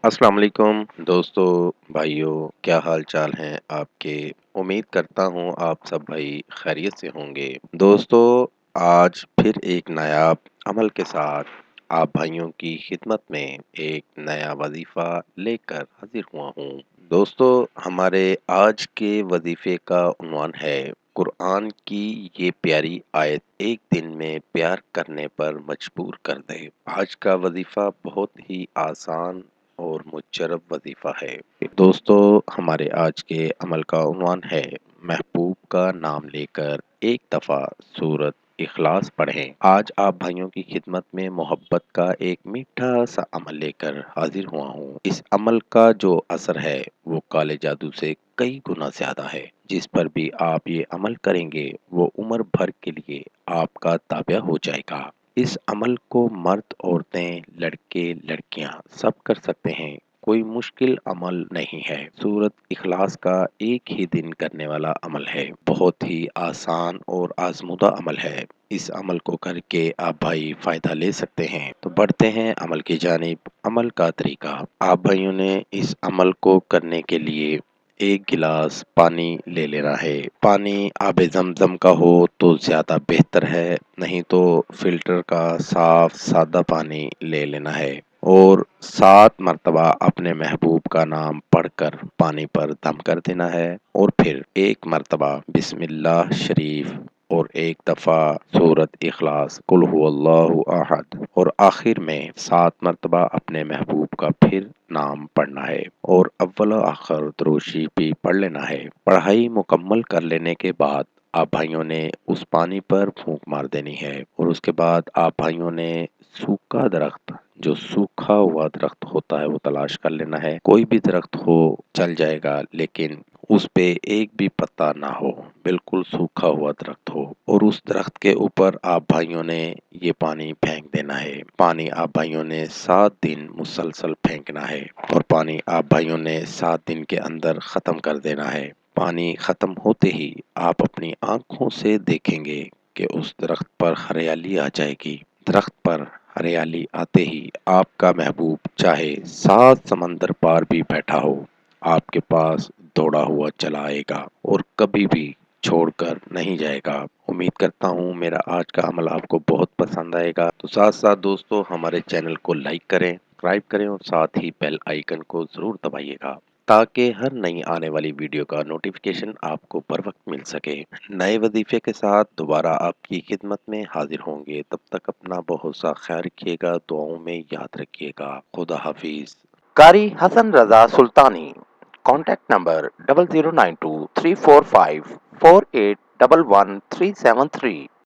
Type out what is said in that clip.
अस्सलाम वालेकुम दोस्तों, भाइयों, क्या हाल चाल हैं आपके। उम्मीद करता हूँ आप सब भाई खैरियत से होंगे। दोस्तों, आज फिर एक नायाब अमल के साथ आप भाइयों की खिदमत में एक नया वजीफ़ा लेकर हाजिर हुआ हूँ। दोस्तों, हमारे आज के वजीफ़े का उन्वान है कुरान की ये प्यारी आयत एक दिन में प्यार करने पर मजबूर कर दे। आज का वजीफ़ा बहुत ही आसान और मुजरब वजीफ़ा है। दोस्तों, हमारे आज के अमल का उन्वान है महबूब का नाम लेकर एक दफ़ा सूरत इखलास पढ़ें। आज आप भाइयों की खिदमत में मोहब्बत का एक मीठा सा अमल लेकर हाजिर हुआ हूँ। इस अमल का जो असर है वो काले जादू से कई गुना ज्यादा है। जिस पर भी आप ये अमल करेंगे वो उम्र भर के लिए आपका ताबिया हो जाएगा। इस अमल को मर्द, औरतें, लड़के, लड़कियां सब कर सकते हैं। कोई मुश्किल अमल नहीं है। सूरत इखलास का एक ही दिन करने वाला अमल है। बहुत ही आसान और आजमुदा अमल है। इस अमल को करके आप भाई फायदा ले सकते हैं। तो बढ़ते हैं अमल की जानिब। अमल का तरीका। आप भाइयों ने इस अमल को करने के लिए एक गिलास पानी ले लेना है। पानी आबे ज़मज़म का हो तो ज़्यादा बेहतर है, नहीं तो फिल्टर का साफ सादा पानी ले लेना है और 7 मरतबा अपने महबूब का नाम पढ़कर पानी पर दम कर देना है और फिर एक मरतबा बिस्मिल्लाह शरीफ और एक दफ़ा सूरत इखलास कुल हुवल्लाहु अहद और आखिर में 7 मरतबा अपने महबूब का फिर नाम पढ़ना है और अव्वल आखिर दुरूशी भी पढ़ लेना है। पढ़ाई मुकम्मल कर लेने के बाद आप भाइयों ने उस पानी पर फूंक मार देनी है और उसके बाद आप भाइयों ने सूखा दरख्त, जो सूखा हुआ दरख्त होता है वो तलाश कर लेना है। कोई भी दरख्त हो चल जाएगा, लेकिन उस पे एक भी पत्ता ना हो, बिल्कुल सूखा हुआ दरख्त हो और उस दरख्त के ऊपर आप भाइयों ने ये पानी फेंक देना है। पानी आप भाइयों ने 7 दिन मुसलसल फेंकना है और पानी आप भाइयों ने 7 दिन के अंदर खत्म कर देना है। पानी खत्म होते ही आप अपनी आंखों से देखेंगे कि उस दरख्त पर हरियाली आ जाएगी। दरख्त पर हरियाली आते ही आपका महबूब चाहे 7 समंदर पार भी बैठा हो, आपके पास दौड़ा हुआ चला आएगा और कभी भी छोड़कर नहीं जाएगा। उम्मीद करता हूँ मेरा आज का अमल आपको बहुत पसंद आएगा। तो साथ साथ दोस्तों, हमारे चैनल को लाइक करें, सब्सक्राइब करें और साथ ही बेल आइकन को जरूर दबाइएगा ताकि हर नई आने वाली वीडियो का नोटिफिकेशन आपको बर वक्त मिल सके। नए वजीफे के साथ दोबारा आपकी खिदमत में हाजिर होंगे। तब तक अपना बहुत सा ख्याल रखिएगा, दुआओं में याद रखिएगा। खुदा हाफिज। कारी हसन रजा सुल्तानी। Contact number 0092 345 4811 373।